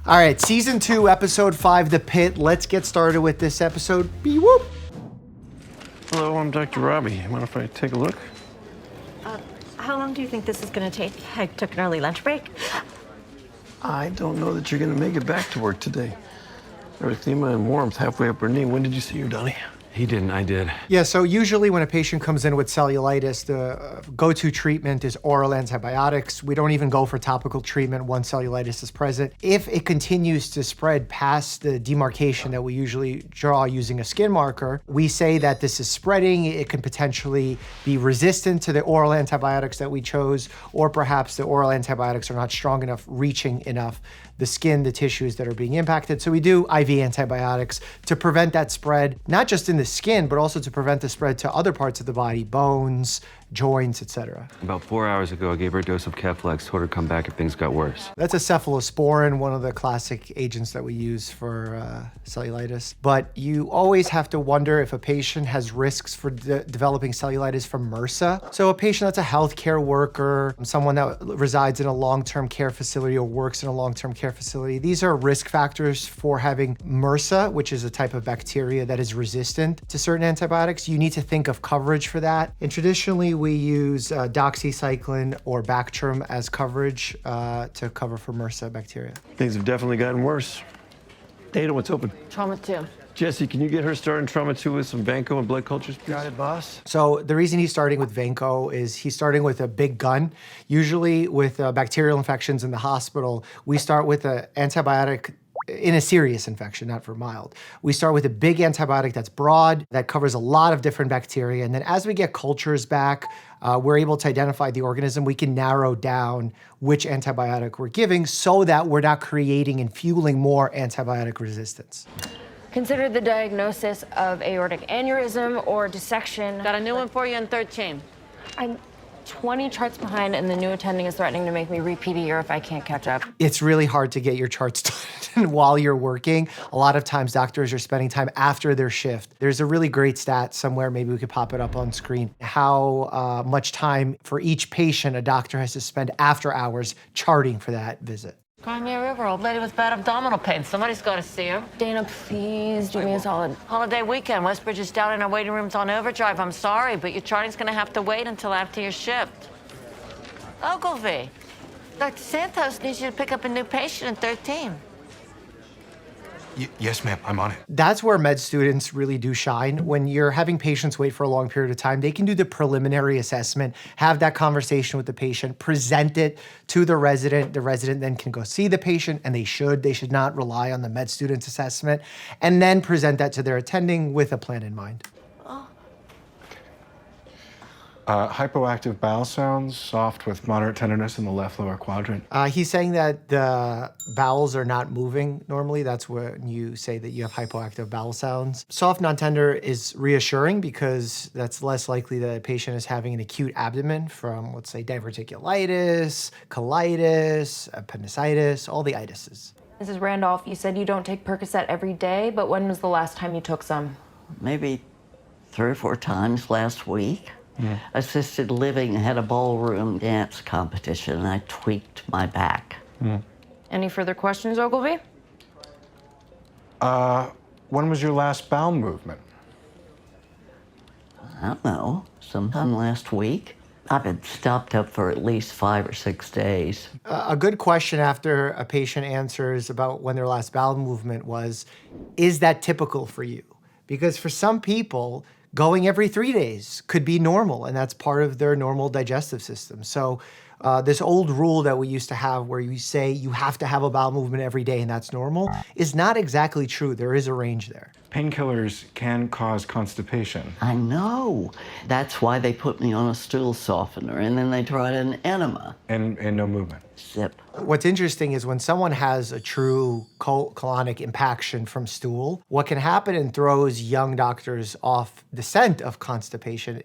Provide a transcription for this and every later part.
All right, season 2, episode 5, The Pit. Let's get started with this episode. Be-whoop. Hello, I'm Dr. Robbie. Mind if I take a look? How long do you think this is going to take? I took an early lunch break. I don't know that you're going to make it back to work today. Erythema and warmth halfway up her knee. When did you see her, Donnie? He didn't, I did. Yeah, so usually when a patient comes in with cellulitis, the go-to treatment is oral antibiotics. We don't even go for topical treatment once cellulitis is present. If it continues to spread past the demarcation that we usually draw using a skin marker, we say that this is spreading. It can potentially be resistant to the oral antibiotics that we chose, or perhaps the oral antibiotics are not strong enough, reaching enough the skin, the tissues that are being impacted. So we do IV antibiotics to prevent that spread, not just in the skin, but also to prevent the spread to other parts of the body, bones, joints, etc. About 4 hours ago, I gave her a dose of Keflex, told her to come back if things got worse. That's a cephalosporin, one of the classic agents that we use for cellulitis. But you always have to wonder if a patient has risks for developing cellulitis from MRSA. So a patient that's a healthcare worker, someone that resides in a long-term care facility or works in a long-term care facility, these are risk factors for having MRSA, which is a type of bacteria that is resistant to certain antibiotics. You need to think of coverage for that. And traditionally, we use doxycycline or Bactrim as coverage to cover for MRSA bacteria. Things have definitely gotten worse. Dana, what's open? Trauma 2. Jesse, can you get her started in trauma 2 with some Vanco and blood cultures, please? Got it, boss. So the reason he's starting with Vanco is he's starting with a big gun. Usually with bacterial infections in the hospital, we start with an antibiotic in a serious infection, not for mild. We start with a big antibiotic that's broad, that covers a lot of different bacteria. And then as we get cultures back, we're able to identify the organism. We can narrow down which antibiotic we're giving so that we're not creating and fueling more antibiotic resistance. Consider the diagnosis of aortic aneurysm or dissection. Got a new one for you in 13. I'm 20 charts behind, and the new attending is threatening to make me repeat a year if I can't catch up. It's really hard to get your charts done while you're working. A lot of times doctors are spending time after their shift. There's a really great stat somewhere, maybe we could pop it up on screen, how much time for each patient a doctor has to spend after hours charting for that visit. Crimea River, old lady with bad abdominal pain. Somebody's got to see her. Dana, please do me a solid. Holiday weekend. Westbridge is down in our waiting rooms on overdrive. I'm sorry, but your charting's going to have to wait until after your shift. Ogilvy, Dr. Santos needs you to pick up a new patient in 13. Yes, ma'am, I'm on it. That's where med students really do shine. When you're having patients wait for a long period of time, they can do the preliminary assessment, have that conversation with the patient, present it to the resident. The resident then can go see the patient, and they should not rely on the med student's assessment, and then present that to their attending with a plan in mind. Hypoactive bowel sounds, soft with moderate tenderness in the left lower quadrant. He's saying that the bowels are not moving normally. That's when you say that you have hypoactive bowel sounds. Soft, non-tender is reassuring because that's less likely that a patient is having an acute abdomen from, let's say, diverticulitis, colitis, appendicitis, all the itises. Mrs. Randolph, you said you don't take Percocet every day, but when was the last time you took some? Maybe 3 or 4 times last week. Assisted living had a ballroom dance competition, and I tweaked my back. Any further questions, Ogilvy? When was your last bowel movement? I don't know, sometime last week. I've been stopped up for at least 5 or 6 days. A good question after a patient answers about when their last bowel movement was, is that typical for you? Because for some people, going every 3 days could be normal, and that's part of their normal digestive system. So this old rule that we used to have where you say you have to have a bowel movement every day and that's normal is not exactly true. There is a range there. Painkillers can cause constipation. I know. That's why they put me on a stool softener, and then they tried an enema. And no movement. Zip. What's interesting is when someone has a true colonic impaction from stool, what can happen and throws young doctors off the scent of constipation,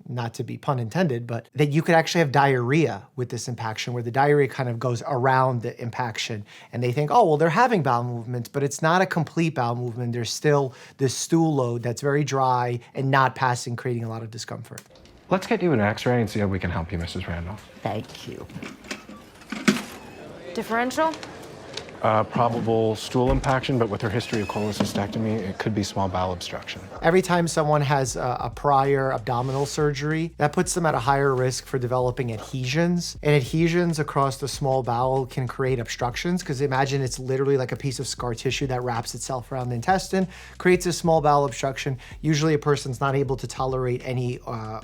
not to be pun intended, but that you could actually have diarrhea with this impaction, where the diarrhea kind of goes around the impaction. And they think, oh, well, they're having bowel movements, but it's not a complete bowel movement. There's still this stool load that's very dry and not passing, creating a lot of discomfort. Let's get you an x-ray and see how we can help you, Mrs. Randolph. Thank you. Differential? Probable stool impaction, but with her history of cholecystectomy, it could be small bowel obstruction. Every time someone has a prior abdominal surgery, that puts them at a higher risk for developing adhesions. And adhesions across the small bowel can create obstructions, because imagine it's literally like a piece of scar tissue that wraps itself around the intestine, creates a small bowel obstruction. Usually a person's not able to tolerate any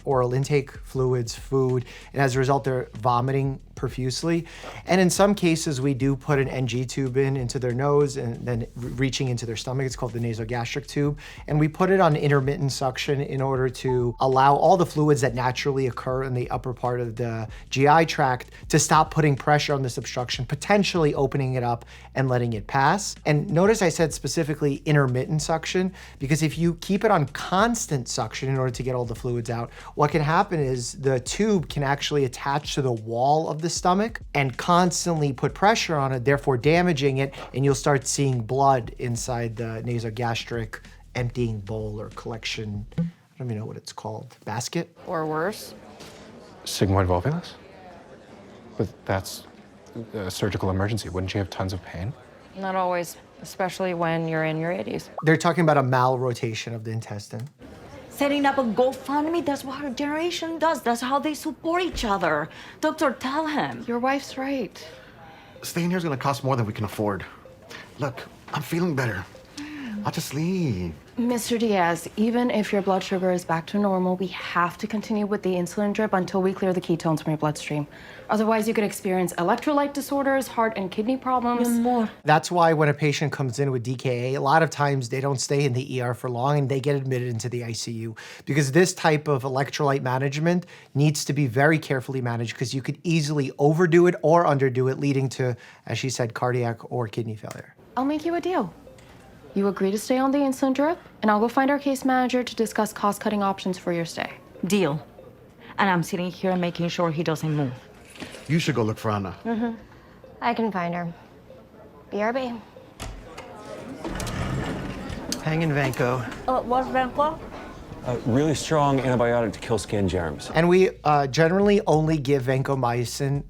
oral intake, fluids, food, and as a result, they're vomiting profusely. And in some cases, we do put an NG tube into their nose and then reaching into their stomach. It's called the nasogastric tube. And we put it on intermittent suction in order to allow all the fluids that naturally occur in the upper part of the GI tract to stop putting pressure on this obstruction, potentially opening it up and letting it pass. And notice I said specifically intermittent suction, because if you keep it on constant suction in order to get all the fluids out, what can happen is the tube can actually attach to the wall of the stomach and constantly put pressure on it, therefore damaging it, and you'll start seeing blood inside the nasogastric emptying bowl or collection, I don't even know what it's called, basket? Or worse. Sigmoid volvulus? But that's a surgical emergency. Wouldn't you have tons of pain? Not always, especially when you're in your 80s. They're talking about a malrotation of the intestine. Setting up a GoFundMe, that's what our generation does. That's how they support each other. Doctor, tell him. Your wife's right. Staying here is gonna cost more than we can afford. Look, I'm feeling better. I'll just leave. Mr. Diaz, even if your blood sugar is back to normal, we have to continue with the insulin drip until we clear the ketones from your bloodstream. Otherwise, you could experience electrolyte disorders, heart and kidney problems. More. That's why when a patient comes in with DKA, a lot of times they don't stay in the ER for long and they get admitted into the ICU, because this type of electrolyte management needs to be very carefully managed, because you could easily overdo it or underdo it, leading to, as she said, cardiac or kidney failure. I'll make you a deal. You agree to stay on the insulin drip, and I'll go find our case manager to discuss cost-cutting options for your stay. Deal. And I'm sitting here making sure he doesn't move. You should go look for Anna. I can find her. BRB. Hang in, Vanco. What's Vanco? A really strong antibiotic to kill skin germs. And we generally only give vancomycin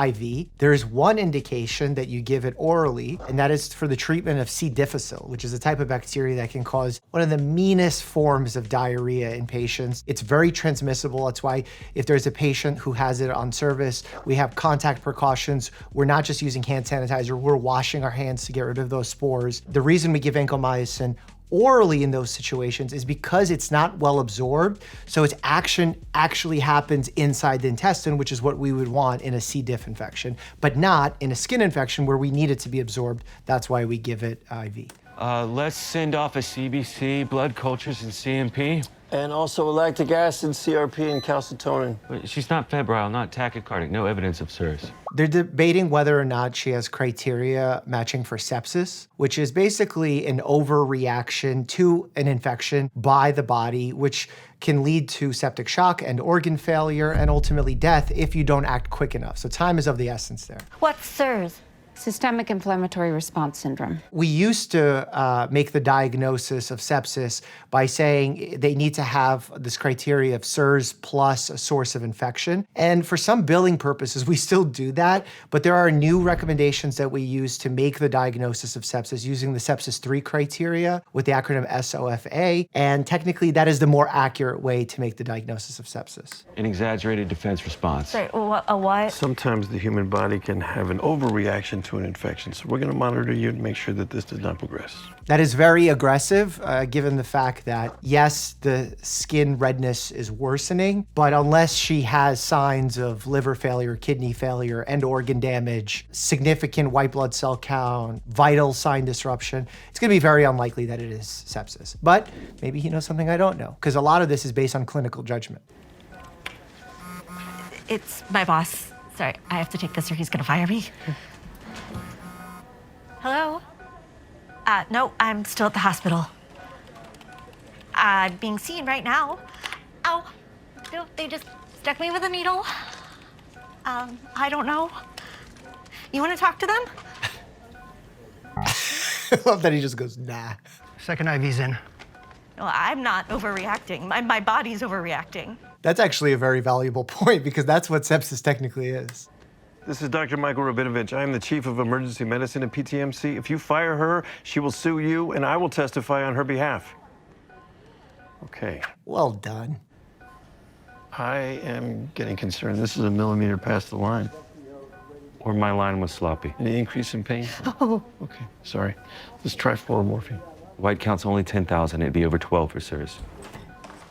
IV. There is one indication that you give it orally, and that is for the treatment of C. difficile, which is a type of bacteria that can cause one of the meanest forms of diarrhea in patients. It's very transmissible. That's why if there's a patient who has it on service, we have contact precautions. We're not just using hand sanitizer, we're washing our hands to get rid of those spores. The reason we give vancomycin orally in those situations is because it's not well absorbed, so its action actually happens inside the intestine, which is what we would want in a C. diff infection, but not in a skin infection where we need it to be absorbed. That's why we give it IV. Let's send off a CBC, blood cultures, and CMP. And also lactic acid, CRP, and calcitonin. But she's not febrile, not tachycardic, no evidence of SIRS. They're debating whether or not she has criteria matching for sepsis, which is basically an overreaction to an infection by the body, which can lead to septic shock and organ failure and ultimately death if you don't act quick enough. So time is of the essence there. What's SIRS? Systemic inflammatory response syndrome. We used to make the diagnosis of sepsis by saying they need to have this criteria of SIRS plus a source of infection. And for some billing purposes, we still do that, but there are new recommendations that we use to make the diagnosis of sepsis using the sepsis 3 criteria with the acronym SOFA. And technically, that is the more accurate way to make the diagnosis of sepsis. An exaggerated defense response. Sorry, what? Sometimes the human body can have an overreaction to an infection, so we're going to monitor you and make sure that this does not progress. That is very aggressive, given the fact that, yes, the skin redness is worsening, but unless she has signs of liver failure, kidney failure, and organ damage, significant white blood cell count, vital sign disruption, it's going to be very unlikely that it is sepsis. But maybe he knows something I don't know, because a lot of this is based on clinical judgment. It's my boss. Sorry, I have to take this or he's gonna fire me. Hello? No, I'm still at the hospital. I'm being seen right now. Ow. No, they just stuck me with a needle. I don't know. You want to talk to them? I love that he just goes, nah. Second IV's in. No, I'm not overreacting. My body's overreacting. That's actually a very valuable point, because that's what sepsis technically is. This is Dr. Michael Rabinovich. I am the chief of emergency medicine at PTMC. If you fire her, she will sue you, and I will testify on her behalf. Okay. Well done. I am getting concerned. This is a millimeter past the line. Or my line was sloppy. Any increase in pain? Oh. Okay, sorry. Let's try morphine. White count's only 10,000. It'd be over 12 for SIRS.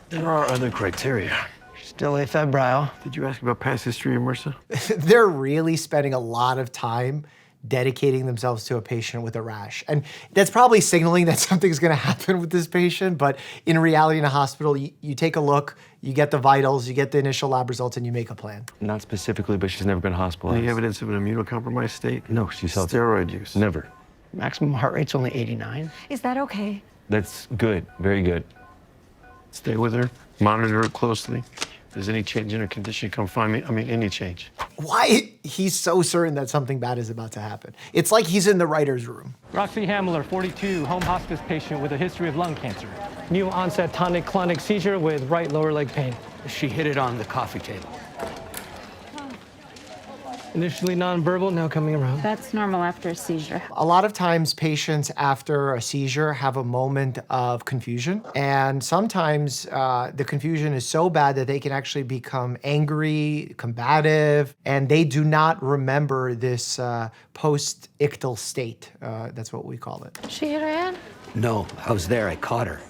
There are other criteria. Still afebrile. Did you ask about past history of MRSA? They're really spending a lot of time dedicating themselves to a patient with a rash. And that's probably signaling that something's gonna happen with this patient, but in reality in a hospital, you take a look, you get the vitals, you get the initial lab results, and you make a plan. Not specifically, but she's never been hospitalized. Any evidence of an immunocompromised state? No, she's healthy. Steroid use? Never. Maximum heart rate's only 89. Is that okay? That's good, very good. Stay with her, monitor her closely. If there's any change in her condition, come find me. I mean, any change. Why? He's so certain that something bad is about to happen. It's like he's in the writer's room. Roxy Hamler, 42, home hospice patient with a history of lung cancer. New onset tonic-clonic seizure with right lower leg pain. She hit it on the coffee table. Initially nonverbal, now coming around. That's normal after a seizure. A lot of times patients after a seizure have a moment of confusion. And sometimes the confusion is so bad that they can actually become angry, combative, and they do not remember this post-ictal state. That's what we call it. She hit her head? No, I was there. I caught her.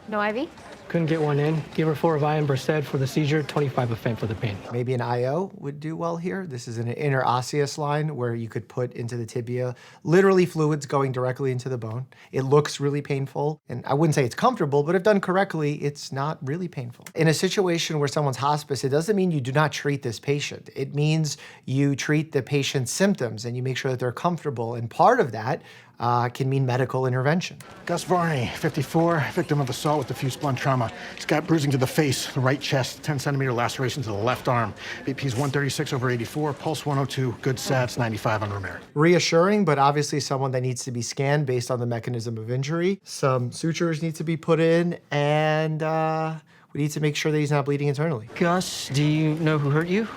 No IV? Couldn't get one in. Give her 4 of Iron Versed for the seizure, 25 of Fent for the pain. Maybe an IO would do well here. This is an interosseous line where you could put into the tibia literally fluids going directly into the bone. It looks really painful, and I wouldn't say it's comfortable, but if done correctly, it's not really painful. In a situation where someone's hospice, it doesn't mean you do not treat this patient. It means you treat the patient's symptoms and you make sure that they're comfortable, and part of that can mean medical intervention. Gus Varney, 54, victim of assault with diffuse blunt trauma. He's got bruising to the face, the right chest, 10-centimeter laceration to the left arm. BP's 136/84, pulse 102, good sats, 95 on Romero. Reassuring, but obviously someone that needs to be scanned based on the mechanism of injury. Some sutures need to be put in, and we need to make sure that he's not bleeding internally. Gus, do you know who hurt you?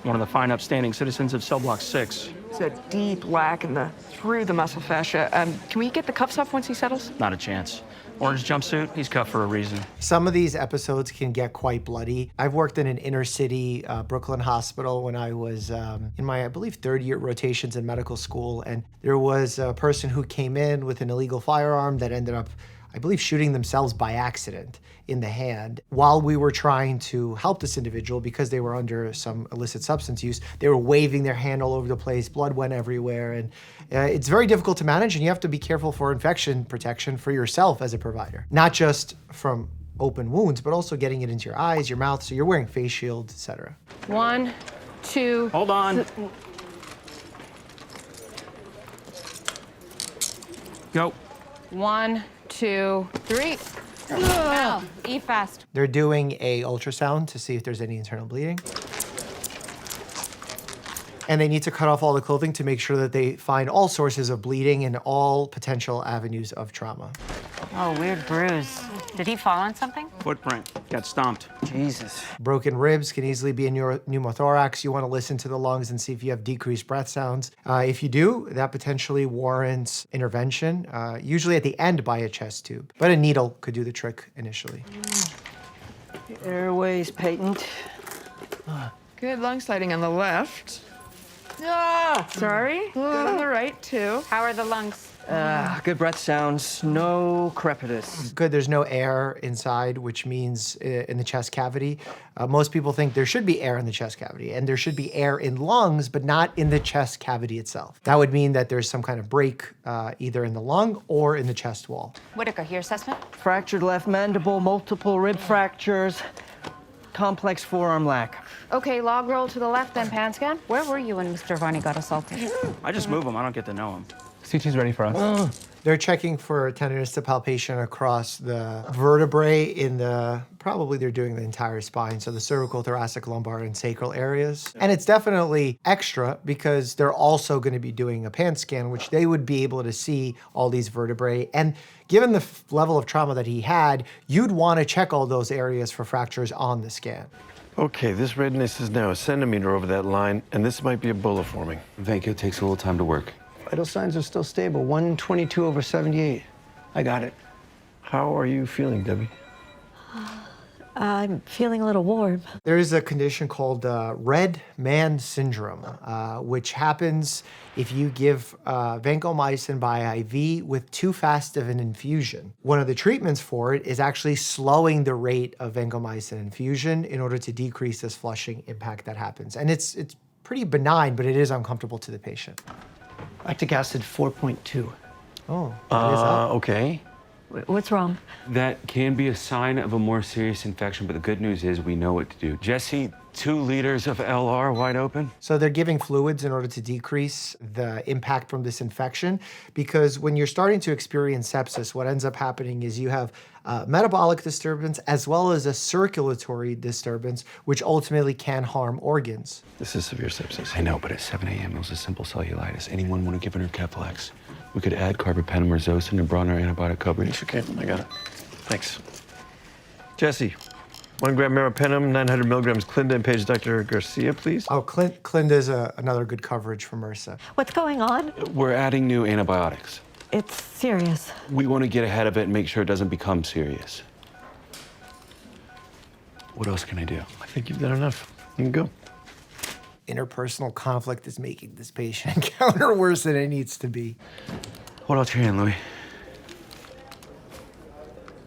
One of the fine upstanding citizens of cell block 6. It's a deep lack through the muscle fascia. Can we get the cuffs off once he settles? Not a chance. Orange jumpsuit, he's cuffed for a reason. Some of these episodes can get quite bloody. I've worked in an inner city Brooklyn hospital when I was in my, I believe, third-year rotations in medical school, and there was a person who came in with an illegal firearm that ended up, I believe, shooting themselves by accident in the hand. While we were trying to help this individual because they were under some illicit substance use, they were waving their hand all over the place, blood went everywhere, and it's very difficult to manage, and you have to be careful for infection protection for yourself as a provider. Not just from open wounds, but also getting it into your eyes, your mouth, so you're wearing face shields, etc. 1, 2. Hold on. Go. 1, 2, 3. Ow, eat fast. They're doing a ultrasound to see if there's any internal bleeding. And they need to cut off all the clothing to make sure that they find all sources of bleeding and all potential avenues of trauma. Oh, weird bruise. Did he fall on something? Footprint. Got stomped. Jesus. Broken ribs can easily be a pneumothorax. You want to listen to the lungs and see if you have decreased breath sounds. If you do, that potentially warrants intervention, usually at the end by a chest tube. But a needle could do the trick initially. The airway's patent. Good lung sliding on the left. Ah, sorry. Good on the right, too. How are the lungs? Good breath sounds, no crepitus. Good, there's no air inside, which means in the chest cavity. Most people think there should be air in the chest cavity, and there should be air in lungs, but not in the chest cavity itself. That would mean that there's some kind of break either in the lung or in the chest wall. Whitaker, your assessment? Fractured left mandible, multiple rib fractures, complex forearm lac. Okay, log roll to the left, then pan scan. Where were you when Mr. Varney got assaulted? I just move him. I don't get to know him. CT's ready for us. They're checking for tenderness to palpation across the vertebrae in the, probably they're doing the entire spine, so the cervical, thoracic, lumbar, and sacral areas. And it's definitely extra because they're also going to be doing a pan scan, which they would be able to see all these vertebrae. And given the level of trauma that he had, you'd want to check all those areas for fractures on the scan. Okay, this redness is now a centimeter over that line, and this might be Ebola forming. Vanco takes a little time to work. Vital signs are still stable. 122/78. I got it. How are you feeling, Debbie? I'm feeling a little warm. There is a condition called red man syndrome, which happens if you give vancomycin by IV with too fast of an infusion. One of the treatments for it is actually slowing the rate of vancomycin infusion in order to decrease this flushing impact that happens. And it's pretty benign, but it is uncomfortable to the patient. Lactic acid 4.2. Oh, that is up. Okay. What's wrong? That can be a sign of a more serious infection, but the good news is we know what to do. Jesse, 2 liters of LR wide open. So they're giving fluids in order to decrease the impact from this infection, because when you're starting to experience sepsis, what ends up happening is you have metabolic disturbance as well as a circulatory disturbance, which ultimately can harm organs. This is severe sepsis. I know, but at 7 a.m. it was a simple cellulitis. Anyone want to give her Keflex? We could add carbapenem or Zosyn and broaden our antibiotic coverage. Okay, I got it. Thanks. Jesse, 1 gram meropenem, 900 milligrams Clinda, and page Dr. Garcia, please. Oh, Clinda is another good coverage for MRSA. What's going on? We're adding new antibiotics. It's serious. We want to get ahead of it and make sure it doesn't become serious. What else can I do? I think you've done enough. You can go. Interpersonal conflict is making this patient encounter worse than it needs to be. Hold out your hand, Louis.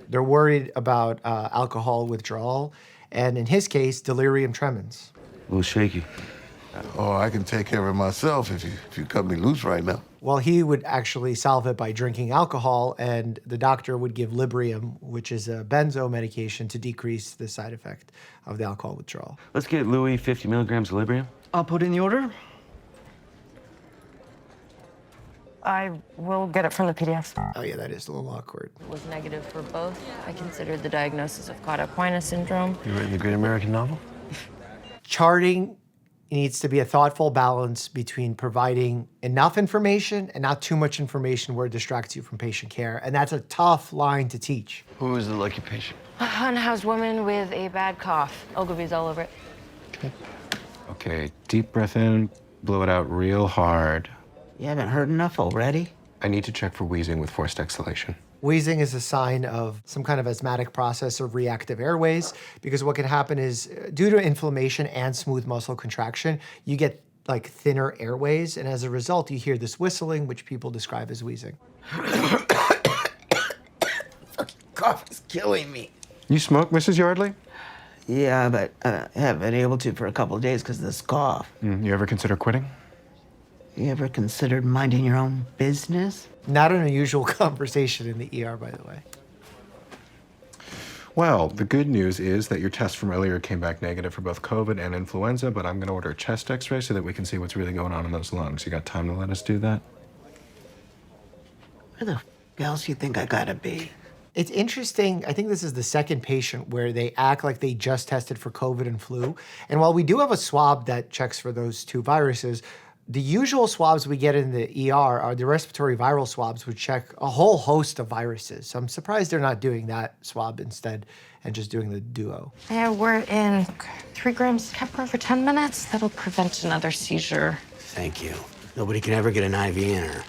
They're worried about alcohol withdrawal, and in his case, delirium tremens. A little shaky. Oh, I can take care of it myself if you cut me loose right now. Well, he would actually solve it by drinking alcohol, and the doctor would give Librium, which is a benzo medication, to decrease the side effect of the alcohol withdrawal. Let's get Louis 50 milligrams of Librium. I'll put in the order. I will get it from the PDFs. Oh yeah, that is a little awkward. Was negative for both. I considered the diagnosis of cauda equina syndrome. You writing the great American novel? Charting needs to be a thoughtful balance between providing enough information and not too much information where it distracts you from patient care. And that's a tough line to teach. Who is the lucky patient? A unhoused woman with a bad cough. Ogilvy's all over it. Okay, deep breath in, blow it out real hard. You haven't heard enough already? I need to check for wheezing with forced exhalation. Wheezing is a sign of some kind of asthmatic process of reactive airways, because what can happen is due to inflammation and smooth muscle contraction, you get like thinner airways, and as a result, you hear this whistling, which people describe as wheezing. Cough is killing me. You smoke, Mrs. Yardley? Yeah, but I haven't been able to for a couple of days because of this cough. You ever consider quitting? You ever considered minding your own business? Not an unusual conversation in the ER, by the way. Well, the good news is that your test from earlier came back negative for both COVID and influenza, but I'm going to order a chest x-ray so that we can see what's really going on in those lungs. You got time to let us do that? Where the else do you think I gotta be? It's interesting. I think this is the second patient where they act like they just tested for COVID and flu. And while we do have a swab that checks for those two viruses, the usual swabs we get in the ER are the respiratory viral swabs, which check a whole host of viruses. So I'm surprised they're not doing that swab instead and just doing the duo. Yeah, we're in 3 grams Keppra for 10 minutes. That'll prevent another seizure. Thank you. Nobody can ever get an IV in her.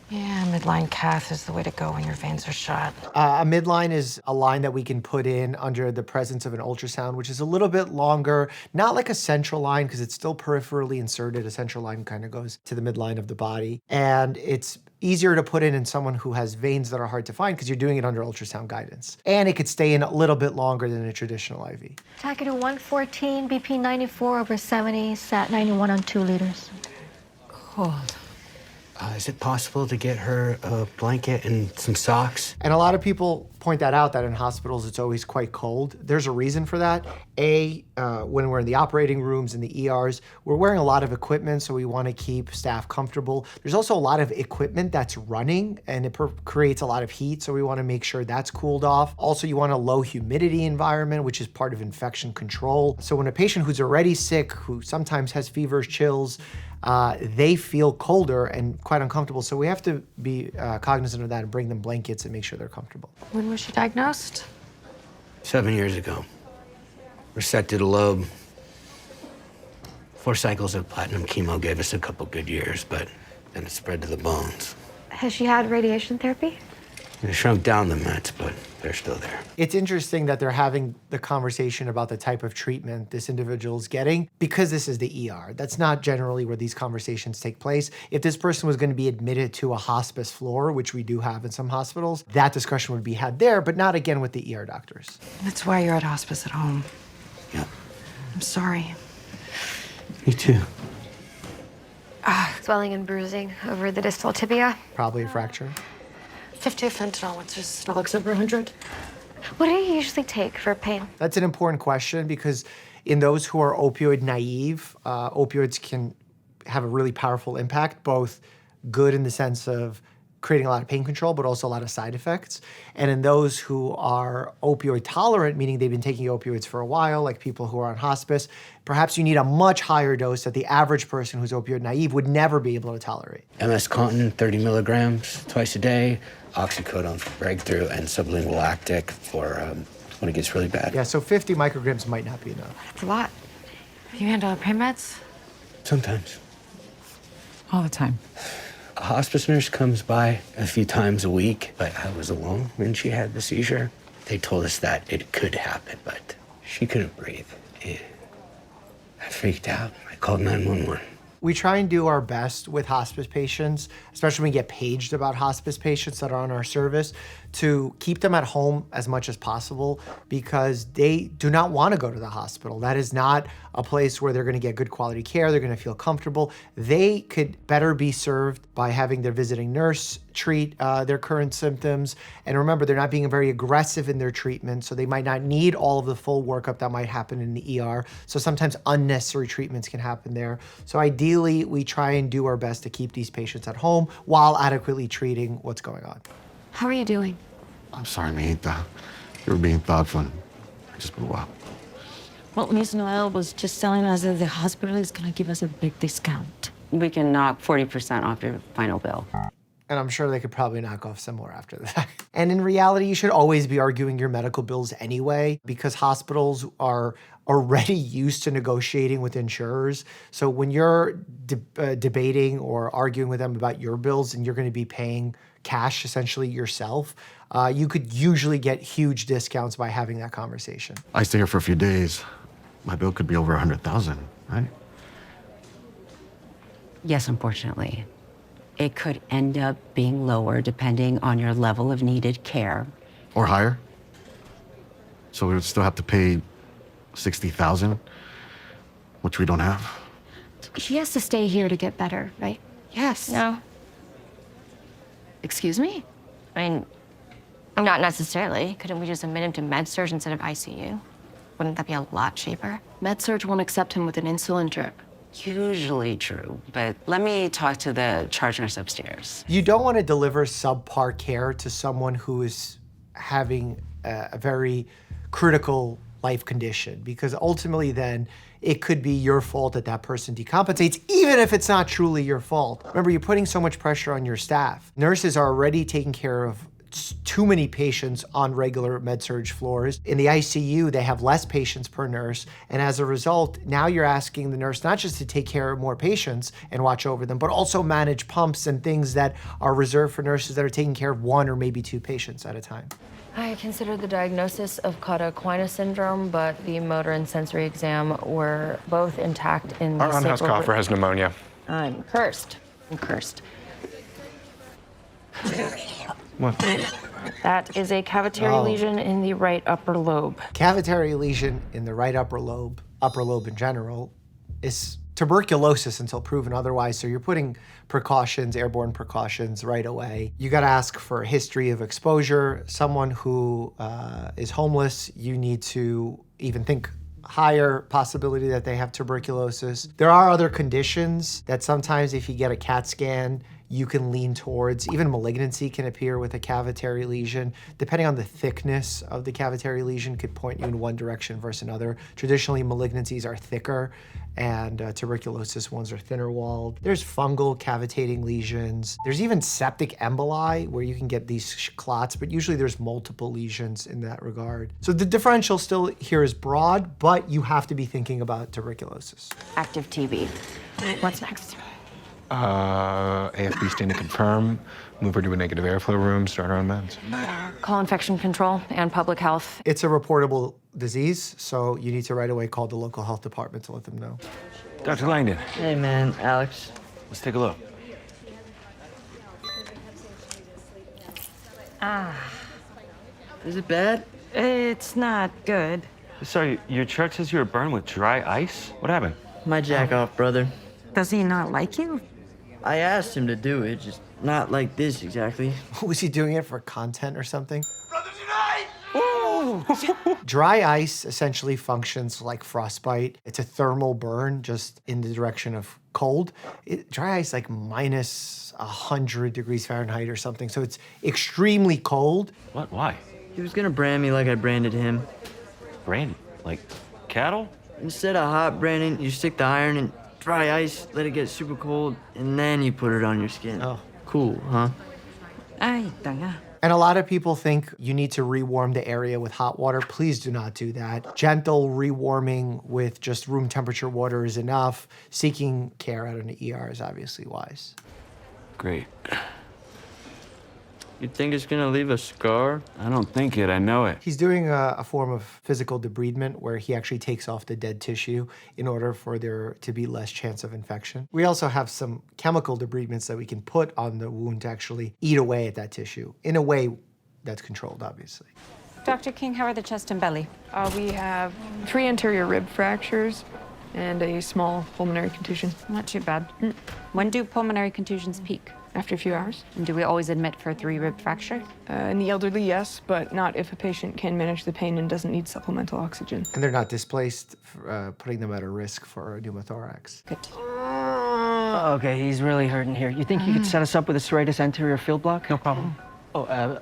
Yeah, midline cath is the way to go when your veins are shot. A midline is a line that we can put in under the presence of an ultrasound, which is a little bit longer, not like a central line because it's still peripherally inserted. A central line kind of goes to the midline of the body. And it's easier to put in someone who has veins that are hard to find because you're doing it under ultrasound guidance. And it could stay in a little bit longer than a traditional IV. Tachycardia 114, BP 94/70, SAT 91 on 2 liters. Cold. Is it possible to get her a blanket and some socks? And a lot of people point that out, that in hospitals it's always quite cold. There's a reason for that. When we're in the operating rooms and the ERs, we're wearing a lot of equipment, so we want to keep staff comfortable. There's also a lot of equipment that's running, and it creates a lot of heat, so we want to make sure that's cooled off. Also, you want a low humidity environment, which is part of infection control. So when a patient who's already sick, who sometimes has fevers, chills, they feel colder and quite uncomfortable. So we have to be cognizant of that and bring them blankets and make sure they're comfortable. When was she diagnosed? 7 years ago. Resected a lobe, 4 cycles of platinum chemo gave us a couple good years, but then it spread to the bones. Has she had radiation therapy? It shrunk down the mets, but they're still there. It's interesting that they're having the conversation about the type of treatment this individual's getting because this is the ER. That's not generally where these conversations take place. If this person was going to be admitted to a hospice floor, which we do have in some hospitals, that discussion would be had there, but not again with the ER doctors. That's why you're at hospice at home. Yeah. I'm sorry. Me too. Swelling and bruising over the distal tibia. Probably a fracture. 50 fentanyl, what's his Alex over 100? What do you usually take for pain? That's an important question because in those who are opioid naive, opioids can have a really powerful impact, both good in the sense of creating a lot of pain control, but also a lot of side effects. And in those who are opioid tolerant, meaning they've been taking opioids for a while, like people who are on hospice, perhaps you need a much higher dose that the average person who's opioid naive would never be able to tolerate. MS Contin, 30 milligrams twice a day, oxycodone for breakthrough, and sublingual lactic for when it gets really bad. Yeah, so 50 micrograms might not be enough. That's a lot. You handle pain meds? Sometimes. All the time. A hospice nurse comes by a few times a week, but I was alone when she had the seizure. They told us that it could happen, but she couldn't breathe. Yeah. I freaked out. I called 911. We try and do our best with hospice patients, especially when we get paged about hospice patients that are on our service, to keep them at home as much as possible because they do not want to go to the hospital. That is not a place where they're going to get good quality care. They're going to feel comfortable. They could better be served by having their visiting nurse treat their current symptoms. And remember, they're not being very aggressive in their treatment, so they might not need all of the full workup that might happen in the ER. So sometimes unnecessary treatments can happen there. So ideally, we try and do our best to keep these patients at home while adequately treating what's going on. How are you doing? I'm sorry, Mijita. You were being thoughtful. I just blew up. Well, Miss Noel was just telling us that the hospital is gonna give us a big discount. We can knock 40% off your final bill. And I'm sure they could probably knock off some more after that. And in reality, you should always be arguing your medical bills anyway, because hospitals are already used to negotiating with insurers. So when you're debating or arguing with them about your bills and you're going to be paying cash essentially yourself, you could usually get huge discounts by having that conversation. I stay here for a few days. My bill could be over 100,000, right? Yes, unfortunately. It could end up being lower depending on your level of needed care. Or higher. So we would still have to pay 60,000, which we don't have. She has to stay here to get better, right? Yes. No. Excuse me? I mean, not necessarily. Couldn't we just admit him to med-surg instead of ICU? Wouldn't that be a lot cheaper? Med-surg won't accept him with an insulin drip. Usually true, but let me talk to the charge nurse upstairs. You don't want to deliver subpar care to someone who is having a very critical life condition, because ultimately then it could be your fault that that person decompensates, even if it's not truly your fault. Remember, you're putting so much pressure on your staff. Nurses are already taking care of too many patients on regular med-surg floors. In the ICU, they have less patients per nurse, and as a result, now you're asking the nurse not just to take care of more patients and watch over them, but also manage pumps and things that are reserved for nurses that are taking care of 1 or maybe 2 patients at a time. I considered the diagnosis of Cauda-Equina syndrome, but the motor and sensory exam were both intact in the Our unhoused coffer has pneumonia. I'm cursed. I'm cursed. What? That is a cavitary lesion in the right upper lobe. Cavitary lesion in the right upper lobe in general, is tuberculosis until proven otherwise. So you're putting precautions, airborne precautions right away. You got to ask for a history of exposure. Someone who is homeless, you need to even think higher possibility that they have tuberculosis. There are other conditions that sometimes if you get a CAT scan, you can lean towards. Even malignancy can appear with a cavitary lesion. Depending on the thickness of the cavitary lesion could point you in one direction versus another. Traditionally, malignancies are thicker and tuberculosis ones are thinner walled. There's fungal cavitating lesions. There's even septic emboli where you can get these clots, but usually there's multiple lesions in that regard. So the differential still here is broad, but you have to be thinking about tuberculosis. Active TB. What's next? AFB stain to confirm, move her to a negative airflow room, start her on meds. Call infection control and public health. It's a reportable disease, so you need to right away call the local health department to let them know. Dr. Langdon. Hey, man, Alex. Let's take a look. Is it bad? It's not good. Sorry, your chart says you were burned with dry ice? What happened? My jack off, brother. Does he not like you? I asked him to do it, just not like this exactly. Was he doing it for content or something? Dry ice essentially functions like frostbite. It's a thermal burn just in the direction of cold. Dry ice like minus 100 degrees Fahrenheit or something. So it's extremely cold. What? Why? He was gonna brand me like I branded him. Branding? Like cattle? Instead of hot branding, you stick the iron in dry ice, let it get super cold, and then you put it on your skin. Oh. Cool, huh? Ay, tanga. And a lot of people think you need to rewarm the area with hot water. Please do not do that. Gentle rewarming with just room temperature water is enough. Seeking care out of an ER is obviously wise. Great. You think it's gonna leave a scar? I don't think it, I know it. He's doing a form of physical debridement where he actually takes off the dead tissue in order for there to be less chance of infection. We also have some chemical debridements that we can put on the wound to actually eat away at that tissue in a way that's controlled, obviously. Dr. King, how are the chest and belly? We have 3 anterior rib fractures and a small pulmonary contusion. Not too bad. When do pulmonary contusions peak? After a few hours. And do we always admit for a 3-rib fracture? In the elderly, yes, but not if a patient can manage the pain and doesn't need supplemental oxygen. And they're not displaced, putting them at a risk for a pneumothorax. Good. Okay, he's really hurting here. You think you could set us up with a serratus anterior field block? No problem. Oh,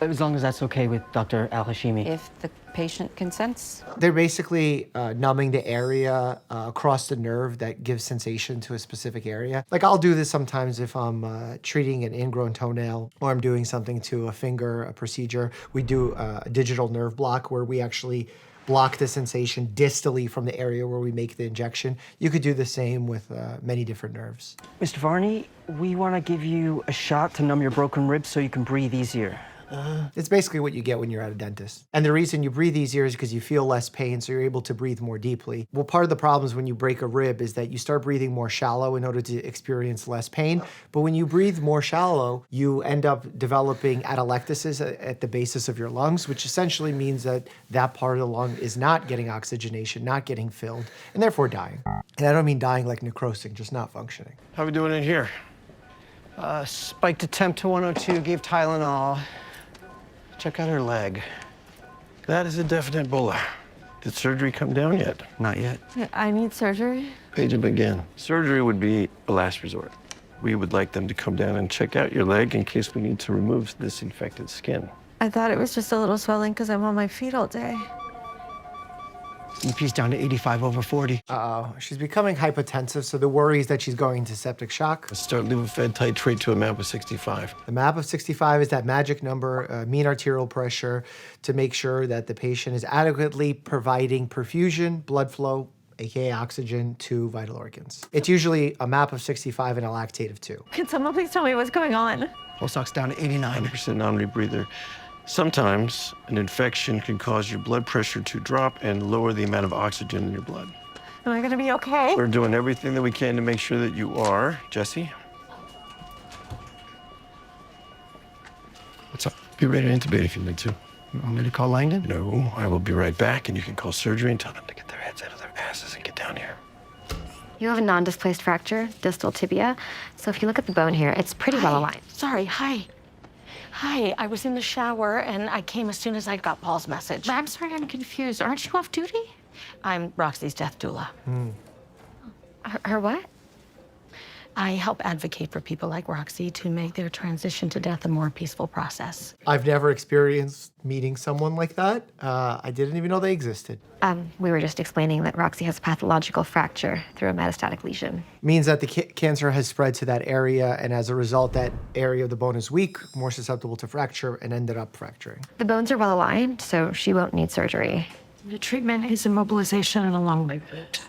as long as that's okay with Dr. Al-Hashimi. If the patient consents? They're basically numbing the area across the nerve that gives sensation to a specific area. Like I'll do this sometimes if I'm treating an ingrown toenail or I'm doing something to a finger, a procedure. We do a digital nerve block where we actually block the sensation distally from the area where we make the injection. You could do the same with many different nerves. Mr. Varney, we want to give you a shot to numb your broken ribs so you can breathe easier. It's basically what you get when you're at a dentist. And the reason you breathe easier is because you feel less pain, so you're able to breathe more deeply. Well, part of the problems when you break a rib is that you start breathing more shallow in order to experience less pain. But when you breathe more shallow, you end up developing atelectasis at the basis of your lungs, which essentially means that that part of the lung is not getting oxygenation, not getting filled, and therefore dying. And I don't mean dying like necrosing, just not functioning. How are we doing in here? Spiked a temp to 102, gave Tylenol. Check out her leg. That is a definite bulla. Did surgery come down yet? Not yet. I need surgery. Page up again. Surgery would be a last resort. We would like them to come down and check out your leg in case we need to remove this infected skin. I thought it was just a little swelling because I'm on my feet all day. EP's down to 85/40. Uh-oh, she's becoming hypotensive, so the worry is that she's going into septic shock. Let's start Levophed titrate to a MAP of 65. The MAP of 65 is that magic number, mean arterial pressure, to make sure that the patient is adequately providing perfusion, blood flow, aka oxygen, to vital organs. It's usually a MAP of 65 and a lactate of 2. Can someone please tell me what's going on? Pulse ox down to 89. 100% non-rebreather. Sometimes an infection can cause your blood pressure to drop and lower the amount of oxygen in your blood. Am I gonna be okay? We're doing everything that we can to make sure that you are. Jesse? What's up? Be ready to intubate if you need to. You want me to call Langdon? No, I will be right back, and you can call surgery and tell them to get their heads out of their asses and get down here. You have a non-displaced fracture, distal tibia. So if you look at the bone here, it's pretty well aligned. Sorry, hi. Hi, I was in the shower and I came as soon as I got Paul's message. I'm sorry, I'm confused. Aren't you off duty? I'm Roxy's death doula. Her what? I help advocate for people like Roxy to make their transition to death a more peaceful process. I've never experienced meeting someone like that. I didn't even know they existed. We were just explaining that Roxy has a pathological fracture through a metastatic lesion. Means that the cancer has spread to that area, and as a result, that area of the bone is weak, more susceptible to fracture, and ended up fracturing. The bones are well aligned, so she won't need surgery. The treatment is immobilization and a long leg boot.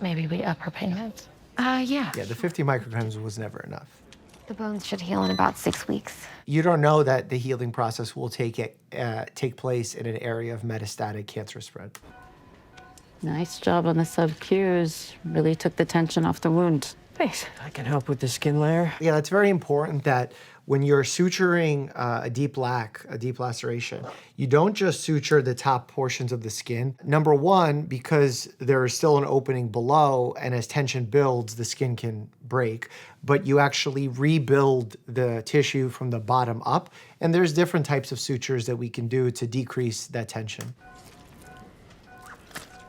Maybe we up her payments. Yeah. Yeah, the 50 micrograms was never enough. The bones should heal in about 6 weeks. You don't know that the healing process will take place in an area of metastatic cancer spread. Nice job on the sub-Qs. Really took the tension off the wound. Thanks. I can help with the skin layer. Yeah, it's very important that when you're suturing a deep laceration, you don't just suture the top portions of the skin. Number one, because there is still an opening below, and as tension builds, the skin can break, but you actually rebuild the tissue from the bottom up, and there's different types of sutures that we can do to decrease that tension.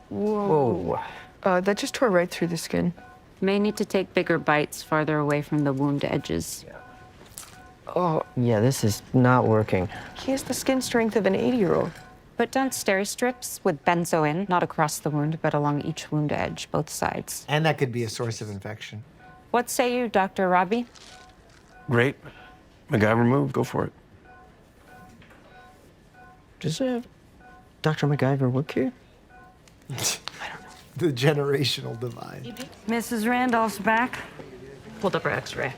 Whoa. That just tore right through the skin. May need to take bigger bites farther away from the wound edges. Oh, yeah, this is not working. He has the skin strength of an 80-year-old. Put down steri strips with benzo in, not across the wound, but along each wound edge, both sides. And that could be a source of infection. What say you, Dr. Robbie? Great. MacGyver move, go for it. Does Dr. MacGyver work here? The generational divide. Mrs. Randolph's back. Pulled up her x-ray.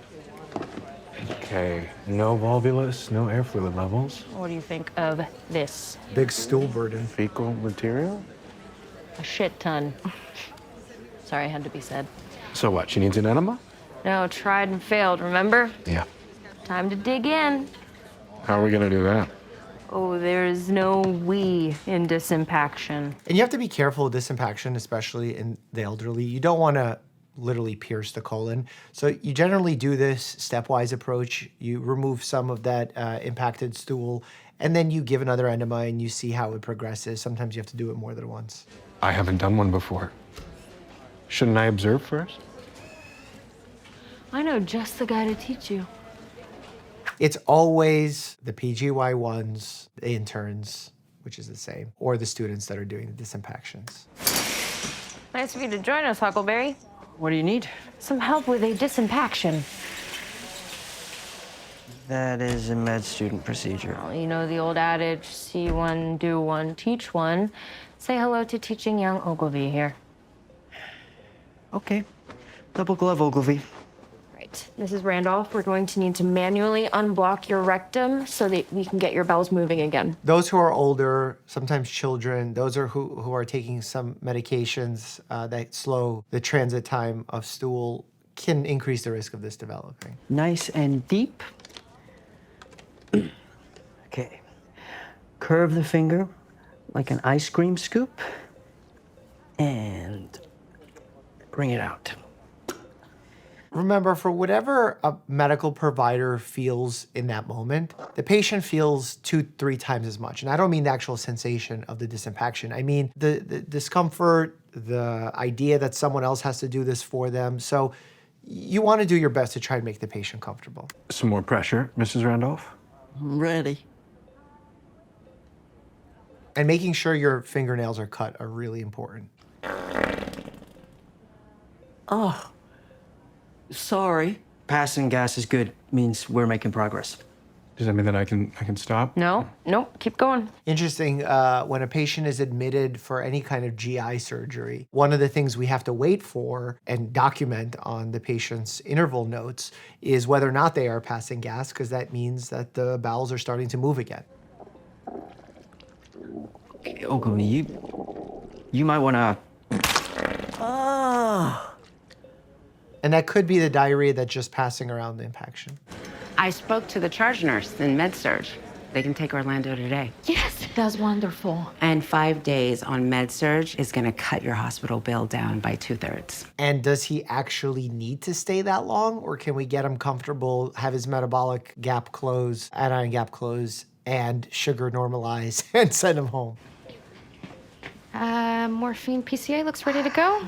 Okay, no volvulus, no air fluid levels. What do you think of this? Big stool burden. Fecal material? A shit ton. Sorry, had to be said. So what, she needs an enema? No, tried and failed, remember? Yeah. Time to dig in. How are we gonna do that? Oh, there's no we in disimpaction. And you have to be careful with disimpaction, especially in the elderly. You don't want to literally pierce the colon. So you generally do this stepwise approach. You remove some of that impacted stool, and then you give another enema and you see how it progresses. Sometimes you have to do it more than once. I haven't done one before. Shouldn't I observe first? I know just the guy to teach you. It's always the PGY1s, the interns, which is the same, or the students that are doing the disimpactions. Nice of you to join us, Huckleberry. What do you need? Some help with a disimpaction. That is a med student procedure. Well, you know the old adage, see one, do one, teach one. Say hello to teaching young Ogilvy here. Okay. Double glove Ogilvy. Right. Mrs. Randolph, we're going to need to manually unblock your rectum so that we can get your bowels moving again. Those who are older, sometimes children, those are who are taking some medications that slow the transit time of stool can increase the risk of this developing. Nice and deep. Okay. Curve the finger like an ice cream scoop and bring it out. Remember, for whatever a medical provider feels in that moment, the patient feels 2-3 times as much. And I don't mean the actual sensation of the disimpaction. I mean the discomfort, the idea that someone else has to do this for them. So you want to do your best to try and make the patient comfortable. Some more pressure, Mrs. Randolph? I'm ready. And making sure your fingernails are cut are really important. Oh. Sorry. Passing gas is good. Means we're making progress. Does that mean that I can stop? No, nope, keep going. Interesting, when a patient is admitted for any kind of GI surgery, one of the things we have to wait for and document on the patient's interval notes is whether or not they are passing gas, because that means that the bowels are starting to move again. Okay, Ogilvy, you might wanna... And that could be the diarrhea that's just passing around the impaction. I spoke to the charge nurse in med-surg. They can take Orlando today. Yes, that's wonderful. And 5 days on med-surg is gonna cut your hospital bill down by 2/3. And does he actually need to stay that long, or can we get him comfortable, have his metabolic gap close, anion gap close, and sugar normalize, and send him home? Morphine PCA looks ready to go.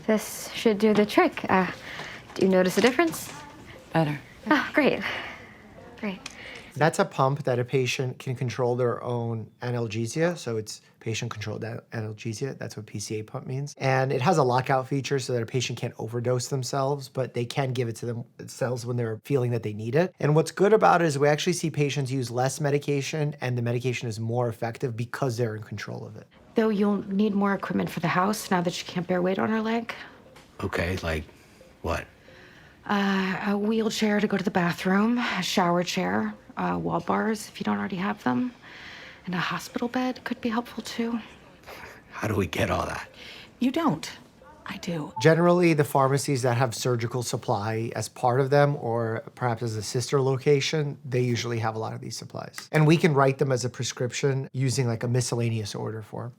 This should do the trick. Do you notice a difference? Better. Oh, great. Great. That's a pump that a patient can control their own analgesia. So it's patient-controlled analgesia. That's what PCA pump means. And it has a lockout feature so that a patient can't overdose themselves, but they can give it to themselves when they're feeling that they need it. And what's good about it is we actually see patients use less medication, and the medication is more effective because they're in control of it. Though you'll need more equipment for the house now that she can't bear weight on her leg. Okay, like what? A wheelchair to go to the bathroom, a shower chair, wall bars if you don't already have them, and a hospital bed could be helpful too. How do we get all that? You don't. I do. Generally, the pharmacies that have surgical supply as part of them, or perhaps as a sister location, they usually have a lot of these supplies. And we can write them as a prescription using like a miscellaneous order form.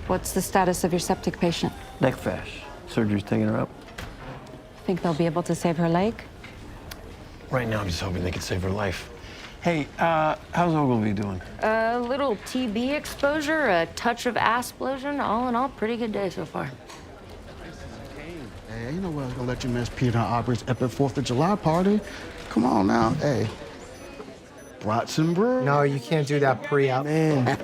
What's the status of your septic patient? Neck fash. Surgery's taking her up. Think they'll be able to save her leg? Right now, I'm just hoping they can save her life. Hey, how's Ogilvy doing? A little TB exposure, a touch of asplosion. All in all, pretty good day so far. Hey, ain't no way I was gonna let you miss Peter and Aubrey's epic 4th of July party. Come on now, hey. Brought some brew. No, you can't do that pre-op.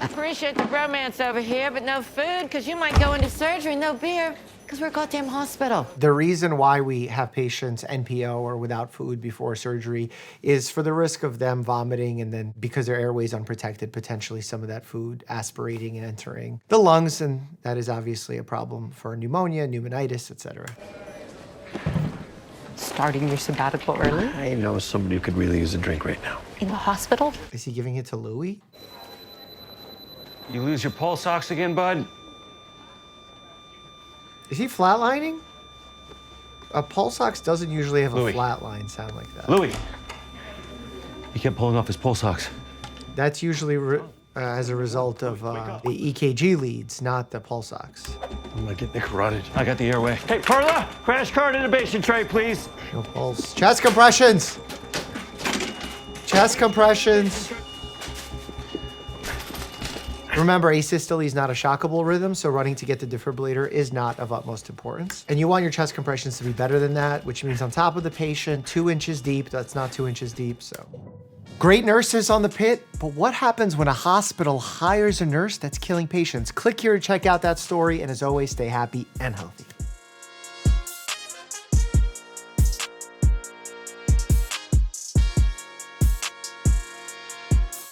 Appreciate the romance over here, but no food, because you might go into surgery, no beer, because we're a goddamn hospital. The reason why we have patients NPO or without food before surgery is for the risk of them vomiting, and then because their airway's unprotected, potentially some of that food aspirating and entering the lungs, and that is obviously a problem for pneumonia, pneumonitis, etc. Starting your sabbatical early? I know somebody who could really use a drink right now. In the hospital? Is he giving it to Louie? You lose your pulse ox again, bud? Is he flatlining? A pulse ox doesn't usually have Louis. a flatline sound like that. Louis! He kept pulling off his pulse ox. That's usually as a result of the EKG leads, not the pulse ox. I'm gonna get the carotid. I got the airway. Hey, Perla, crash cart intubation tray, please. No pulse. Chest compressions! Chest compressions. Remember, asystole is not a shockable rhythm, so running to get the defibrillator is not of utmost importance. And you want your chest compressions to be better than that, which means on top of the patient, 2 inches deep. That's not 2 inches deep, so. Great nurses on the Pitt, but what happens when a hospital hires a nurse that's killing patients? Click here to check out that story, and as always, stay happy and healthy.